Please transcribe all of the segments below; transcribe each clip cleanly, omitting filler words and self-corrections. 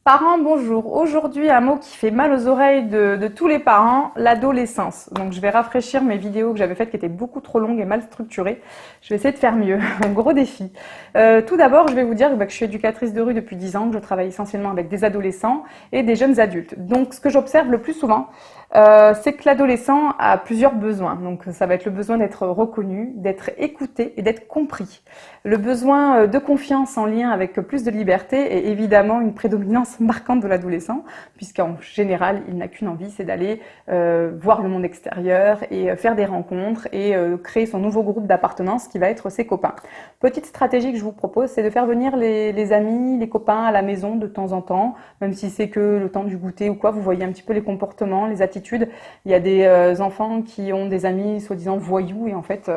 Parents, bonjour. Aujourd'hui, un mot qui fait mal aux oreilles de tous les parents, l'adolescence. Donc, je vais rafraîchir mes vidéos que j'avais faites qui étaient beaucoup trop longues et mal structurées. Je vais essayer de faire mieux. Un gros défi. Tout d'abord, je vais vous dire que je suis éducatrice de rue depuis 10 ans, que je travaille essentiellement avec des adolescents et des jeunes adultes. Donc, ce que j'observe le plus souvent, c'est que l'adolescent a plusieurs besoins. Donc, ça va être le besoin d'être reconnu, d'être écouté et d'être compris. Le besoin de confiance en lien avec plus de liberté est évidemment une prédominance marquante de l'adolescent, puisqu'en général, il n'a qu'une envie, c'est d'aller voir le monde extérieur et faire des rencontres et créer son nouveau groupe d'appartenance qui va être ses copains. Petite stratégie que je vous propose, c'est de faire venir les amis, les copains à la maison de temps en temps, même si c'est que le temps du goûter ou quoi, vous voyez un petit peu les comportements, les attitudes. Il y a des enfants qui ont des amis soi-disant voyous et en fait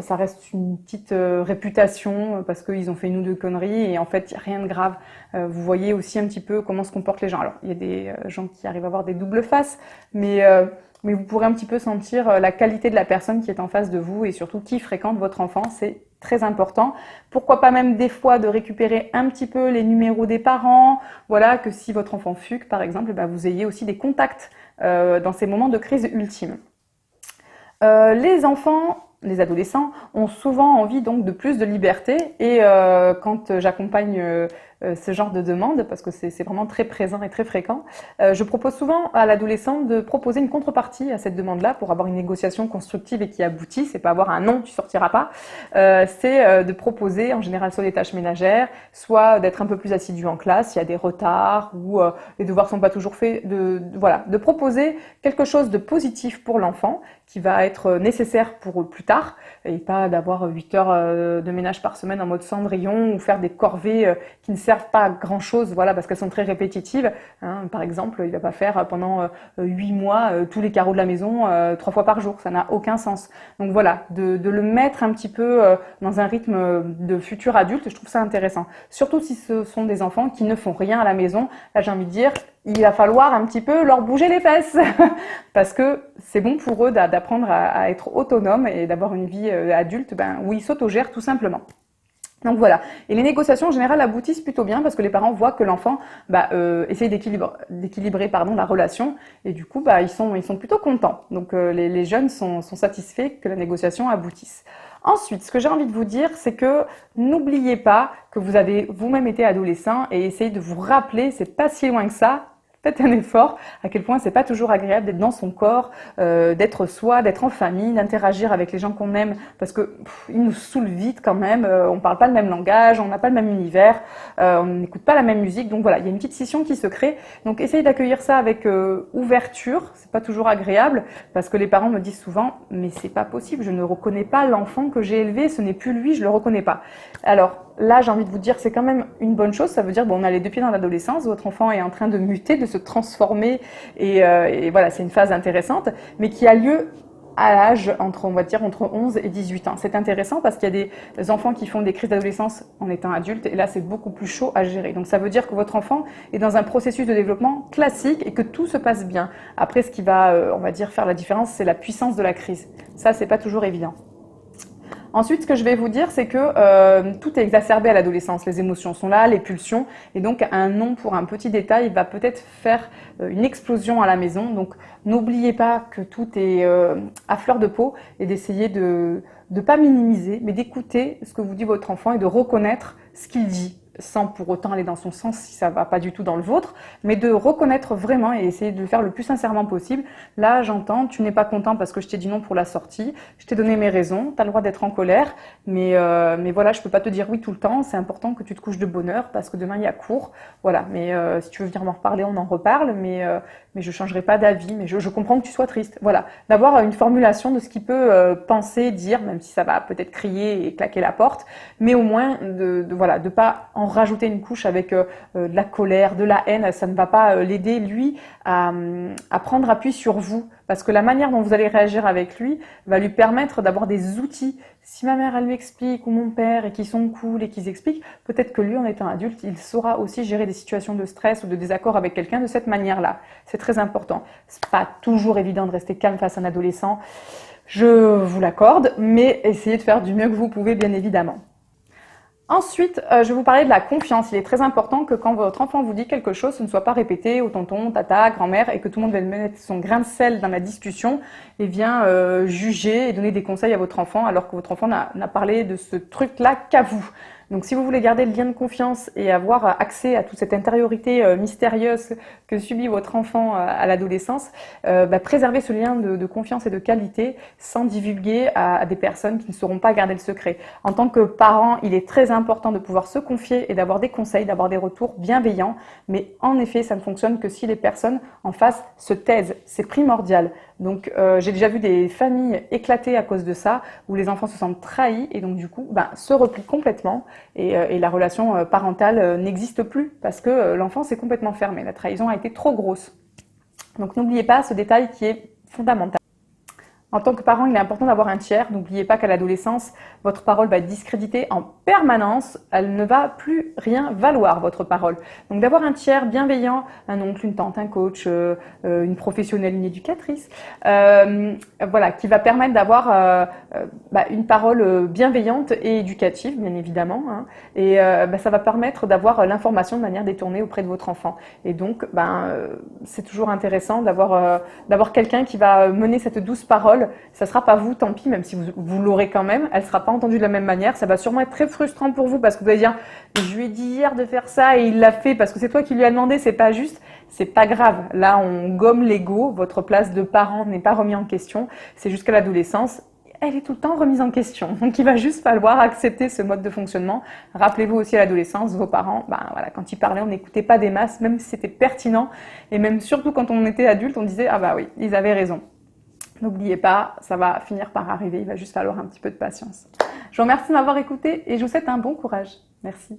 ça reste une petite réputation parce qu'ils ont fait une ou deux conneries et en fait il n'y a rien de grave. Vous voyez aussi un petit peu comment se comportent les gens. Alors il y a des gens qui arrivent à avoir des doubles faces, mais vous pourrez un petit peu sentir la qualité de la personne qui est en face de vous et surtout qui fréquente votre enfant. C'est très important. Pourquoi pas même des fois de récupérer un petit peu les numéros des parents. Voilà, que si votre enfant fugue par exemple, vous ayez aussi des contacts dans ces moments de crise ultime. Les enfants, les adolescents ont souvent envie donc de plus de liberté et quand j'accompagne ce genre de demande, parce que c'est vraiment très présent et très fréquent, je propose souvent à l'adolescent de proposer une contrepartie à cette demande-là pour avoir une négociation constructive et qui aboutit. C'est pas avoir un non, tu sortiras pas. C'est de proposer en général soit des tâches ménagères, soit d'être un peu plus assidu en classe s'il y a des retards ou les devoirs sont pas toujours faits. Voilà, de proposer quelque chose de positif pour l'enfant qui va être nécessaire pour plus tard et pas d'avoir 8 heures de ménage par semaine en mode Cendrillon ou faire des corvées qui ne servent pas à grand chose, voilà, parce qu'elles sont très répétitives. Par exemple, il va pas faire pendant 8 mois tous les carreaux de la maison 3 fois par jour, ça n'a aucun sens. Donc voilà, de le mettre un petit peu dans un rythme de futur adulte, je trouve ça intéressant. Surtout si ce sont des enfants qui ne font rien à la maison, là j'ai envie de dire, il va falloir un petit peu leur bouger les fesses parce que c'est bon pour eux d'apprendre à être autonomes et d'avoir une vie adulte où ils s'autogèrent tout simplement. Donc voilà. Et les négociations en général aboutissent plutôt bien parce que les parents voient que l'enfant essaye d'équilibrer la relation et du coup ils sont plutôt contents. Donc les jeunes sont satisfaits que la négociation aboutisse. Ensuite, ce que j'ai envie de vous dire, c'est que n'oubliez pas que vous avez vous-même été adolescent et essayez de vous rappeler, c'est pas si loin que ça. Faites un effort, à quel point c'est pas toujours agréable d'être dans son corps, d'être soi, d'être en famille, d'interagir avec les gens qu'on aime, parce que ils nous saoulent vite quand même, on parle pas le même langage, on n'a pas le même univers, on n'écoute pas la même musique, donc voilà, il y a une petite scission qui se crée, donc essayez d'accueillir ça avec ouverture, c'est pas toujours agréable, parce que les parents me disent souvent, mais c'est pas possible, je ne reconnais pas l'enfant que j'ai élevé, ce n'est plus lui, je le reconnais pas. Alors, là, j'ai envie de vous dire, c'est quand même une bonne chose. Ça veut dire, on a les deux pieds dans l'adolescence, votre enfant est en train de muter, de se transformer, et voilà, c'est une phase intéressante, mais qui a lieu à l'âge entre 11 et 18 ans. C'est intéressant parce qu'il y a des enfants qui font des crises d'adolescence en étant adultes, et là, c'est beaucoup plus chaud à gérer. Donc, ça veut dire que votre enfant est dans un processus de développement classique et que tout se passe bien. Après, ce qui va, faire la différence, c'est la puissance de la crise. Ça, c'est pas toujours évident. Ensuite, ce que je vais vous dire, c'est que tout est exacerbé à l'adolescence. Les émotions sont là, les pulsions. Et donc, un non pour un petit détail va peut-être faire une explosion à la maison. Donc, n'oubliez pas que tout est à fleur de peau et d'essayer de ne pas minimiser, mais d'écouter ce que vous dit votre enfant et de reconnaître ce qu'il dit, sans pour autant aller dans son sens si ça va pas du tout dans le vôtre, mais de reconnaître vraiment et essayer de le faire le plus sincèrement possible. Là, j'entends, tu n'es pas content parce que je t'ai dit non pour la sortie, je t'ai donné mes raisons, tu as le droit d'être en colère, mais voilà, je peux pas te dire oui tout le temps, c'est important que tu te couches de bonne heure parce que demain il y a cours, voilà, mais si tu veux venir m'en reparler, on en reparle, mais je changerai pas d'avis, mais je comprends que tu sois triste, voilà, d'avoir une formulation de ce qu'il peut penser, dire, même si ça va peut-être crier et claquer la porte, mais au moins de pas en rajouter une couche avec de la colère, de la haine, ça ne va pas l'aider lui à prendre appui sur vous, parce que la manière dont vous allez réagir avec lui va lui permettre d'avoir des outils. Si ma mère elle lui explique ou mon père et qu'ils sont cool et qu'ils expliquent, peut-être que lui en étant adulte, il saura aussi gérer des situations de stress ou de désaccord avec quelqu'un de cette manière-là. C'est très important. C'est pas toujours évident de rester calme face à un adolescent, je vous l'accorde, mais essayez de faire du mieux que vous pouvez bien évidemment. Ensuite, je vais vous parler de la confiance. Il est très important que quand votre enfant vous dit quelque chose, ce ne soit pas répété au tonton, tata, grand-mère et que tout le monde vienne mettre son grain de sel dans la discussion et vient juger et donner des conseils à votre enfant alors que votre enfant n'a parlé de ce truc-là qu'à vous. Donc si vous voulez garder le lien de confiance et avoir accès à toute cette intériorité mystérieuse que subit votre enfant à l'adolescence, préservez ce lien de confiance et de qualité sans divulguer à des personnes qui ne sauront pas garder le secret. En tant que parent, il est très important de pouvoir se confier et d'avoir des conseils, d'avoir des retours bienveillants, mais en effet, ça ne fonctionne que si les personnes en face se taisent. C'est primordial. Donc j'ai déjà vu des familles éclater à cause de ça, où les enfants se sentent trahis et donc du coup se replient complètement et la relation parentale n'existe plus parce que l'enfant s'est complètement fermé. La trahison a été trop grosse. Donc n'oubliez pas ce détail qui est fondamental. En tant que parent, il est important d'avoir un tiers. N'oubliez pas qu'à l'adolescence, votre parole va être discréditée en permanence. Elle ne va plus rien valoir, votre parole. Donc d'avoir un tiers bienveillant, un oncle, une tante, un coach, une professionnelle, une éducatrice, voilà, qui va permettre d'avoir une parole bienveillante et éducative, bien évidemment. Hein, et ça va permettre d'avoir l'information de manière détournée auprès de votre enfant. Et donc, c'est toujours intéressant d'avoir quelqu'un qui va mener cette douce parole. Ça sera pas vous, tant pis, même si vous l'aurez quand même, elle sera pas entendue de la même manière. Ça va sûrement être très frustrant pour vous parce que vous allez dire, je lui ai dit hier de faire ça et il l'a fait parce que c'est toi qui lui as demandé, c'est pas juste. C'est pas grave. Là, on gomme l'ego. Votre place de parent n'est pas remise en question. C'est jusqu'à l'adolescence. Elle est tout le temps remise en question. Donc, il va juste falloir accepter ce mode de fonctionnement. Rappelez-vous aussi à l'adolescence, vos parents, quand ils parlaient, on n'écoutait pas des masses, même si c'était pertinent. Et même surtout quand on était adulte, on disait, ah bah oui, ils avaient raison. N'oubliez pas, ça va finir par arriver, il va juste falloir un petit peu de patience. Je vous remercie de m'avoir écouté et je vous souhaite un bon courage. Merci.